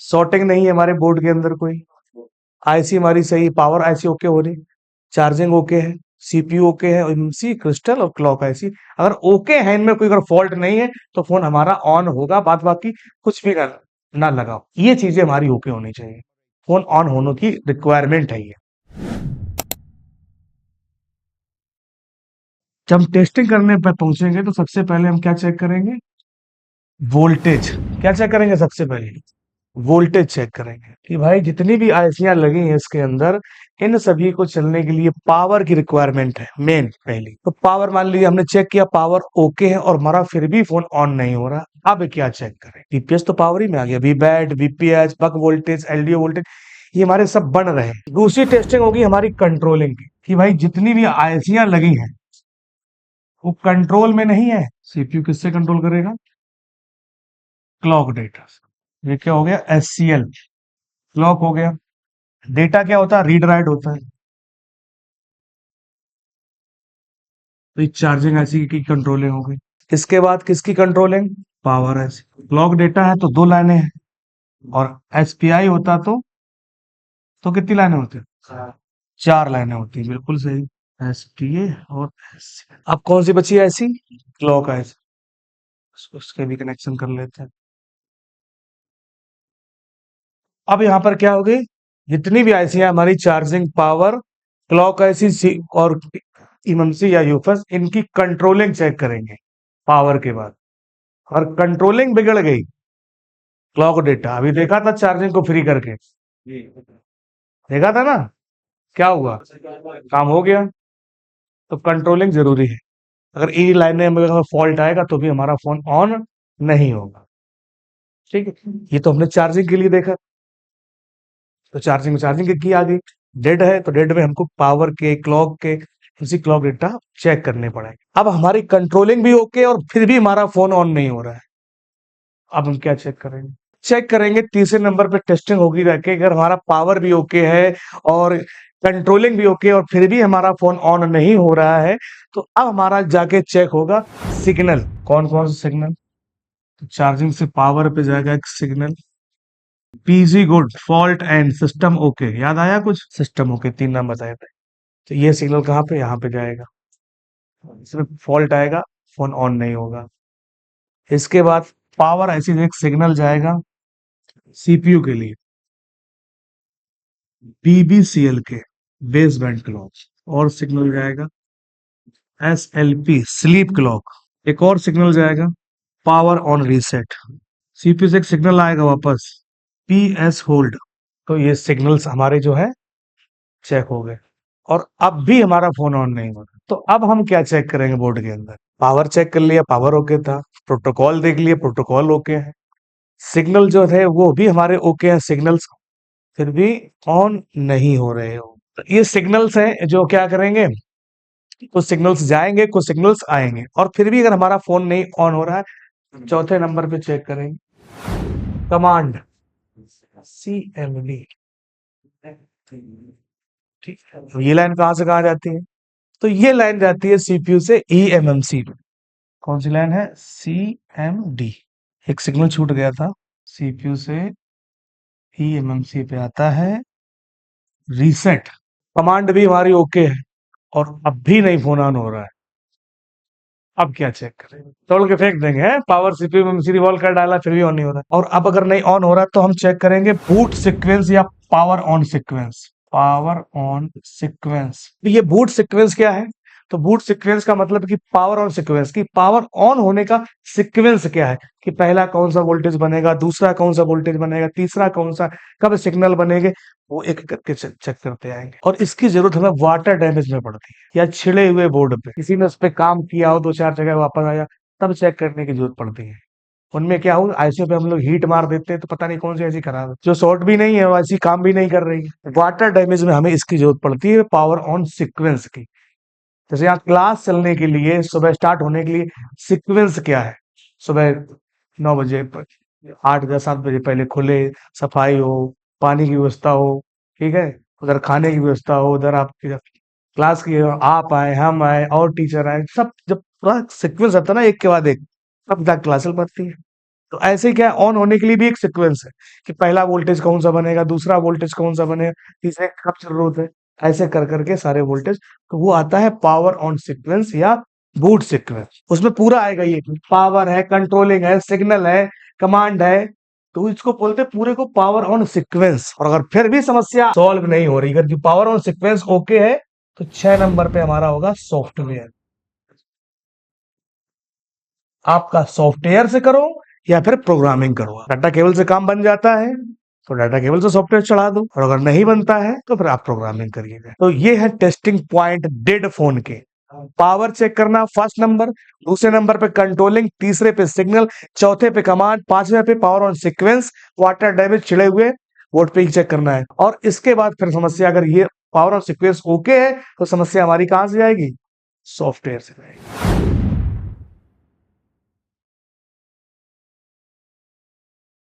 Sorting नहीं है हमारे बोर्ड के अंदर कोई। आईसी हमारी सही, पावर आईसी ओके हो रही, चार्जिंग ओके है, सीपीयू ओके है, एमसी क्रिस्टल और क्लॉक आईसी। अगर ओके है इनमें, कोई अगर फॉल्ट नहीं है तो फोन हमारा ऑन होगा। बात बाकी कुछ भी ना लगाओ, ये चीजें हमारी ओके होनी चाहिए। फोन ऑन होने की रिक्वायरमेंट है ये। जब हम टेस्टिंग करने पर पहुंचेंगे तो सबसे पहले हम क्या चेक करेंगे? वोल्टेज। क्या चेक करेंगे सबसे पहले? वोल्टेज चेक करेंगे कि भाई जितनी भी आईसियां लगी हैं इसके अंदर, इन सभी को चलने के लिए पावर की रिक्वायरमेंट है मेन पहली। तो पावर मान लीजिए हमने चेक किया, पावर ओके है और हमारा फिर भी फोन ऑन नहीं हो रहा। अब क्या चेक करें? बीपीएस तो पावर ही में आ गया, वीबैट, बीपीएच, बक वोल्टेज, एलडीओ वोल्टेज, ये हमारे सब बन रहे हैं। दूसरी टेस्टिंग होगी हमारी कंट्रोलिंग की, कि भाई जितनी भी आईसियां लगी हैं वो कंट्रोल में नहीं है। सीपीयू किससे कंट्रोल करेगा? Clock data. ये क्या हो गया? एससीएल, क्लॉक हो गया। डेटा क्या होता है? रीड राइट होता है। तो ये चार्जिंग ऐसी की कंट्रोलिंग हो गई। इसके बाद किसकी कंट्रोलिंग? पावर ऐसी। क्लॉक डेटा है तो दो लाइनें हैं, और एसपीआई होता तो कितनी लाइनें होती? चार लाइनें होती हैं, बिल्कुल सही। एसपीए और एस। अब कौन सी बची है ऐसी? क्लॉक ऐसी। उसके भी कनेक्शन कर लेते हैं। अब यहाँ पर क्या हो गई? जितनी भी आईसी है हमारी, चार्जिंग, पावर, क्लॉक ऐसी और इममसी या यूफस, इनकी कंट्रोलिंग चेक करेंगे पावर के बाद। और कंट्रोलिंग बिगड़ गई, क्लॉक डेटा अभी देखा था चार्जिंग को फ्री करके, देखा था ना, क्या हुआ? काम हो गया। तो कंट्रोलिंग जरूरी है। अगर ई लाइनें में अगर फॉल्ट आएगा तो भी हमारा फोन ऑन नहीं होगा। ठीक है, ये तो हमने चार्जिंग के लिए देखा। तो चार्जिंग की आ गई। डेड है तो डेड में हमको पावर के, क्लॉक के, उसी क्लॉक डेटा चेक करने पड़ेंगे। अब हमारी कंट्रोलिंग भी ओके और फिर भी हमारा फोन ऑन नहीं हो रहा है। अब हम क्या चेक करेंगे? चेक करेंगे तीसरे नंबर पे टेस्टिंग होगी रखे, अगर हमारा पावर भी ओके है और कंट्रोलिंग भी ओके और फिर भी हमारा फोन ऑन नहीं हो रहा है, तो अब हमारा जाके चेक होगा सिग्नल। कौन कौन सा सिग्नल? तो चार्जिंग से पावर पे जाएगा एक signal, PC good, fault and system okay. याद आया कुछ? सिस्टम ओके, तीन नाम बताए थे। तो ये सिग्नल कहाँ पे? यहाँ पे जाएगा। इसमें फॉल्ट आएगा, फोन ऑन नहीं होगा। इसके बाद पावर ऐसी एक सिग्नल जाएगा सीपीयू के लिए, बीबीसीएल के, बेस बैंड क्लॉक। और सिग्नल जाएगा एसएलपी, स्लीप क्लॉक। एक और सिग्नल जाएगा पावर ऑन रीसेट। सीपीयू से एक सिग्नल आएगा वापस, पीएस होल्ड। तो ये सिग्नल्स हमारे जो है चेक हो गए, और अब भी हमारा फोन ऑन नहीं हो रहा। तो अब हम क्या चेक करेंगे बोर्ड के अंदर? पावर चेक कर लिया, पावर ओके था। प्रोटोकॉल देख लिया, प्रोटोकॉल ओके है। सिग्नल जो थे वो भी हमारे ओके हैं, सिग्नल्स फिर भी ऑन नहीं हो रहे हो। तो ये सिग्नल्स हैं जो क्या करेंगे, कुछ सिग्नल्स जाएंगे, कुछ सिग्नल्स आएंगे, और फिर भी अगर हमारा फोन नहीं ऑन हो रहा है, चौथे नंबर पे चेक करेंगे कमांड, सीएमडी। ठीक है, तो ये लाइन कहां से कहां जाती है? तो ये लाइन जाती है सीपीयू से ईएमएमसी पे। कौन सी लाइन है? सीएमडी। एक सिग्नल छूट गया था, सीपीयू से ईएमएमसी पे आता है रीसेट। कमांड भी हमारी ओके है और अब भी नहीं फोन ऑन हो रहा है। अब क्या चेक करें? तोड़ के फेंक देंगे, हैं? पावर सीपीयू में रिवॉल्व कर डाला फिर भी ऑन नहीं हो रहा है। और अब अगर नहीं ऑन हो रहा है तो हम चेक करेंगे बूट सीक्वेंस या power on sequence. Power on sequence, ये बूट सीक्वेंस क्या है? तो बूट सीक्वेंस का मतलब कि पावर ऑन सीक्वेंस की पावर ऑन होने का सीक्वेंस क्या है, कि पहला कौन सा वोल्टेज बनेगा, दूसरा कौन सा वोल्टेज बनेगा, तीसरा कौन सा, कब सिग्नल बनेंगे, वो एक एक करके चेक करते आएंगे। और इसकी जरूरत हमें वाटर डैमेज में पड़ती है, या छिड़े हुए बोर्ड पे किसी ने उस पर काम किया हो, दो चार जगह वापस आया, तब चेक करने की जरूरत पड़ती है। उनमें क्या हो, आईसीयू पे हम लोग हीट मार देते हैं तो पता नहीं कौन सी ऐसी खराब है जो शॉर्ट भी नहीं है और ऐसी काम भी नहीं कर रही है। वाटर डैमेज में हमें इसकी जरूरत पड़ती है, पावर ऑन सीक्वेंस की। जैसे यहाँ क्लास चलने के लिए, सुबह स्टार्ट होने के लिए सीक्वेंस क्या है? सुबह 9 बजे, 8 या 7 बजे पहले खुले, सफाई हो, पानी की व्यवस्था हो, ठीक है, उधर खाने की व्यवस्था हो, उधर आपकी क्लास की आप आए, हम आए और टीचर आए, सब जब पूरा सीक्वेंस आता है ना एक के बाद एक, तब तक क्लास चल पाती है। तो ऐसे क्या ऑन होने के लिए भी एक सीक्वेंस है कि पहला वोल्टेज कौन सा बनेगा, दूसरा वोल्टेज कौन सा बनेगा, तीसरे कब जरूरत है, ऐसे कर करके सारे वोल्टेज। तो वो आता है पावर ऑन सीक्वेंस या बूट सीक्वेंस। उसमें पूरा आएगा ये पावर है, कंट्रोलिंग है, सिग्नल है, कमांड है। तो इसको बोलते हैं पूरे को पावर ऑन सीक्वेंस। और अगर फिर भी समस्या सॉल्व नहीं हो रही, अगर पावर ऑन सीक्वेंस ओके है, तो 6 नंबर पे हमारा होगा सॉफ्टवेयर। आपका सॉफ्टवेयर से करो या फिर प्रोग्रामिंग करो। डाटा केबल से काम बन जाता है तो डाटा केबल से सॉफ्टवेयर चढ़ा दो, और अगर नहीं बनता है तो फिर आप प्रोग्रामिंग करिएगा। तो ये है टेस्टिंग पॉइंट डेड फोन के। पावर चेक करना फर्स्ट नंबर, दूसरे नंबर पे कंट्रोलिंग, तीसरे पे सिग्नल, चौथे पे कमांड, पांचवे पे power on sequence, water damage छिड़े हुए वोट पे चेक करना है। और इसके बाद फिर समस्या, अगर ये पावर ऑन सीक्वेंस ओके है तो समस्या हमारी कहां से आएगी, सॉफ्टवेयर से आएगी।